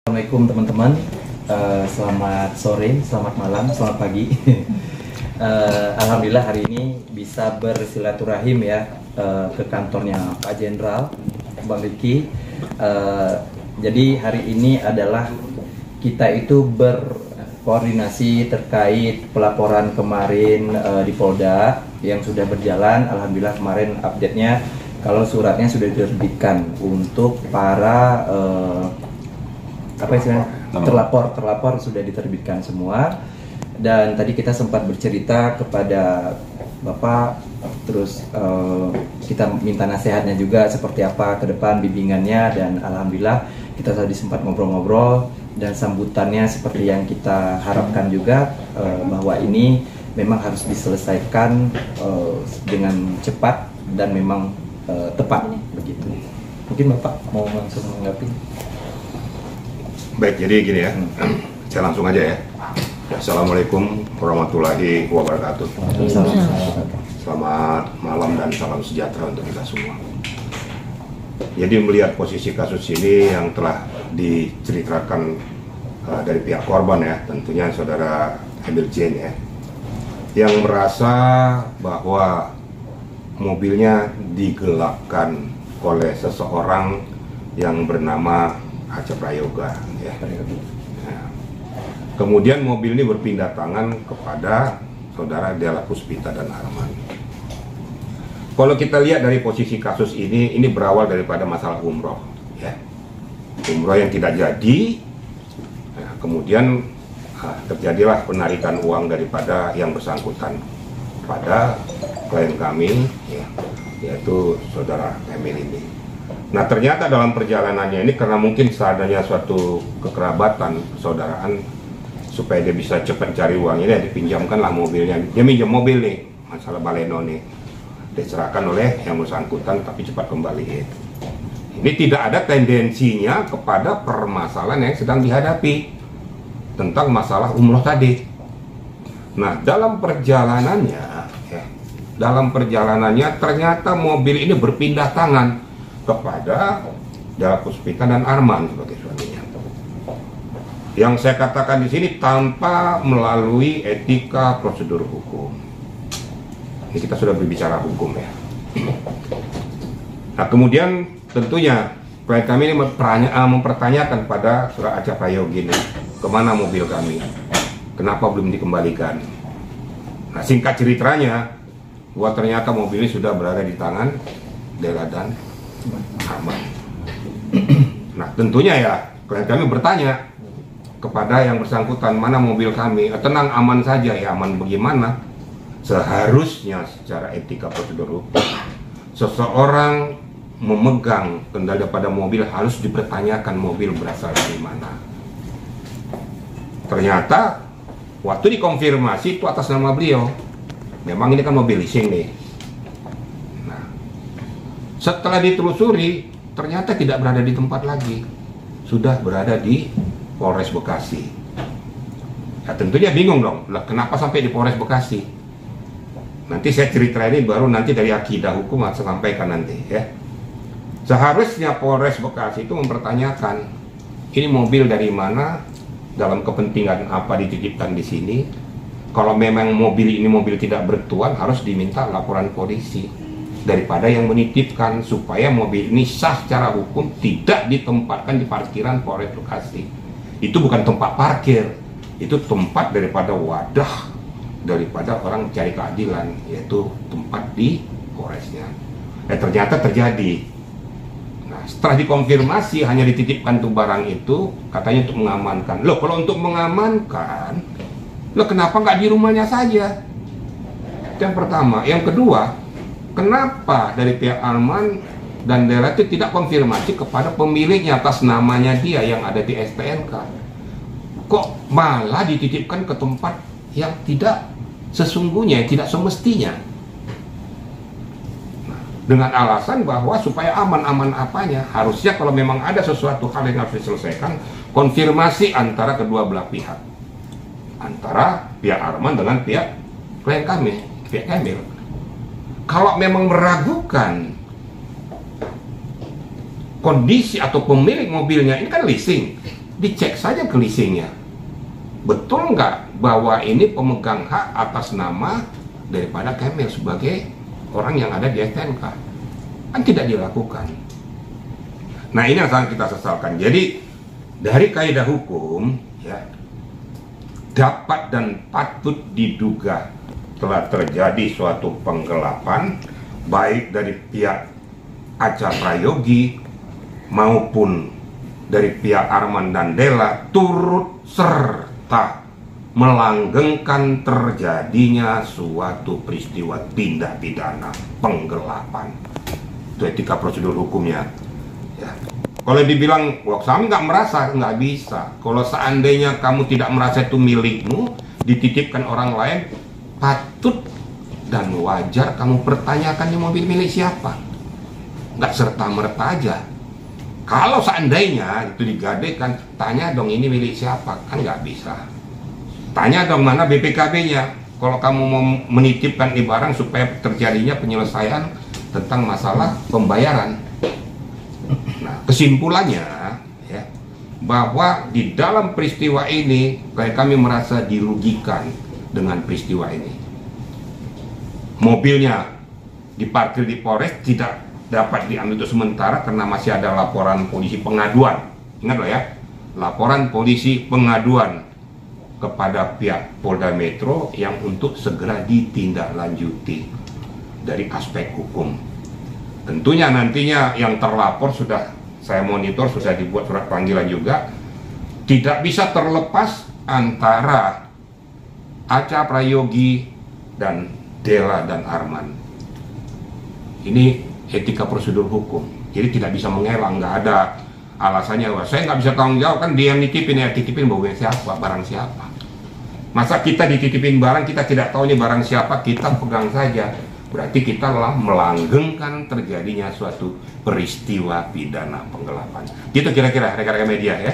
Assalamualaikum teman-teman, selamat sore, selamat malam, selamat pagi. Alhamdulillah hari ini bisa bersilaturahim ya ke kantornya Pak Jenderal, Bang Riki. Jadi hari ini adalah kita itu berkoordinasi terkait pelaporan kemarin di Polda yang sudah berjalan. Alhamdulillah kemarin update-nya kalau suratnya sudah diterbitkan untuk para terlapor sudah diterbitkan semua. Dan tadi kita sempat bercerita kepada Bapak, terus kita minta nasihatnya juga seperti apa ke depan bimbingannya, dan alhamdulillah kita tadi sempat ngobrol-ngobrol dan sambutannya seperti yang kita harapkan juga, bahwa ini memang harus diselesaikan dengan cepat dan memang tepat begitu. Mungkin Bapak mau langsung menanggapi. Baik, jadi gini ya, saya langsung aja ya. Assalamualaikum warahmatullahi wabarakatuh. Selamat malam dan salam sejahtera untuk kita semua. Jadi melihat posisi kasus ini yang telah diceritakan dari pihak korban ya, tentunya saudara Emil Jane ya, yang merasa bahwa mobilnya digelapkan oleh seseorang yang bernama Acha Prayoga ya. Kemudian mobil ini berpindah tangan kepada saudara Della Puspita dan Arman. Kalau kita lihat dari posisi kasus ini berawal daripada masalah umroh ya. Umroh yang tidak jadi, nah, kemudian terjadilah penarikan uang daripada yang bersangkutan pada klien kami ya, yaitu saudara Emil ini. Nah, ternyata dalam perjalanannya ini karena mungkin seadanya suatu kekerabatan persaudaraan, supaya dia bisa cepat cari uangnya, dia dipinjamkanlah mobilnya. Dia minjam mobil nih, masalah baleno nih, diserahkan oleh yang bersangkutan tapi cepat kembali. Ini tidak ada tendensinya kepada permasalahan yang sedang dihadapi tentang masalah umroh tadi. Nah, dalam perjalanannya ternyata mobil ini berpindah tangan kepada Della Puspita dan Arman sebagai suaminya. Yang saya katakan di sini tanpa melalui etika prosedur hukum. Ini kita sudah berbicara hukum ya. Nah, kemudian tentunya klien kami ini mempertanyakan pada saudara Acha Prayoga ini, kemana mobil kami? Kenapa belum dikembalikan? Nah, singkat ceritanya, bahwa ternyata mobil ini sudah berada di tangan Della dan Arman. Nah, tentunya ya klien kami bertanya kepada yang bersangkutan, mana mobil kami? Tenang, aman saja. Ya, aman bagaimana? Seharusnya secara etika prosedur hukum, seseorang memegang kendali pada mobil harus dipertanyakan mobil berasal dari mana. Ternyata waktu dikonfirmasi itu atas nama beliau. Memang ini kan mobil leasing nih. Nah, setelah ditelusuri ternyata tidak berada di tempat lagi, sudah berada di Polres Bekasi. Ya, tentunya bingung dong, lah kenapa sampai di Polres Bekasi? Nanti saya cerita ini baru nanti dari akidah hukum saya sampaikan nanti ya. Seharusnya Polres Bekasi itu mempertanyakan, ini mobil dari mana, dalam kepentingan apa dititipkan di sini. Kalau memang mobil ini mobil tidak bertuan, harus diminta laporan polisi daripada yang menitipkan, supaya mobil ini sah secara hukum, tidak ditempatkan di parkiran Polres Bekasi. Itu bukan tempat parkir, itu tempat daripada wadah daripada orang mencari keadilan, yaitu tempat di Polresnya. Ternyata terjadi. Nah, setelah dikonfirmasi hanya dititipkan tuh barang itu, katanya untuk mengamankan. Loh, kalau untuk mengamankan, loh kenapa nggak di rumahnya saja? Yang pertama. Yang kedua, kenapa dari pihak Arman dan Della itu tidak konfirmasi kepada pemiliknya atas namanya dia yang ada di STNK? Kok malah dititipkan ke tempat yang tidak sesungguhnya, tidak semestinya? Nah, dengan alasan bahwa supaya aman-aman apanya, harusnya kalau memang ada sesuatu hal yang harus diselesaikan, konfirmasi antara kedua belah pihak, antara pihak Arman dengan pihak klien kami, pihak Emil. Kalau memang meragukan kondisi atau pemilik mobilnya, ini kan leasing, dicek saja ke leasingnya. Betul nggak bahwa ini pemegang hak atas nama daripada Kemil sebagai orang yang ada di STNK? Kan tidak dilakukan. Nah, ini yang sangat kita sesalkan. Jadi dari kaidah hukum, ya, dapat dan patut diduga telah terjadi suatu penggelapan baik dari pihak Acha Prayogi maupun dari pihak Arman dan Della, turut serta melanggengkan terjadinya suatu peristiwa tindak pidana penggelapan. Itu etika prosedur hukumnya. Ya. Kalau dibilang, wah kamu nggak merasa, nggak bisa. Kalau seandainya kamu tidak merasa itu milikmu, dititipkan orang lain, patut dan wajar kamu pertanyakan ini mobil milik siapa. Nggak serta-merta aja. Kalau seandainya itu digadekan, tanya dong ini milik siapa, kan nggak bisa. Tanya dong mana BPKB-nya. Kalau kamu mau menitipkan di barang supaya terjadinya penyelesaian tentang masalah pembayaran. Nah, kesimpulannya ya, bahwa di dalam peristiwa ini kami merasa dirugikan dengan peristiwa ini. Mobilnya diparkir di Polres tidak dapat diambil untuk sementara karena masih ada laporan polisi pengaduan. Ingat loh ya, laporan polisi pengaduan kepada pihak Polda Metro yang untuk segera ditindaklanjuti dari aspek hukum. Tentunya nantinya yang terlapor sudah saya monitor, sudah dibuat surat panggilan juga. Tidak bisa terlepas antara Acha Prayogi dan Della dan Arman. Ini etika prosedur hukum, jadi tidak bisa mengelak, nggak ada alasannya wah saya nggak bisa tanggung jawab, kan dia yang nitipin, ya titipin bawa siapa, barang siapa. Masa kita dititipin barang kita tidak tahu ini barang siapa, kita pegang saja, berarti kita telah melanggengkan terjadinya suatu peristiwa pidana penggelapan. Gitu kira-kira rekan-rekan media ya.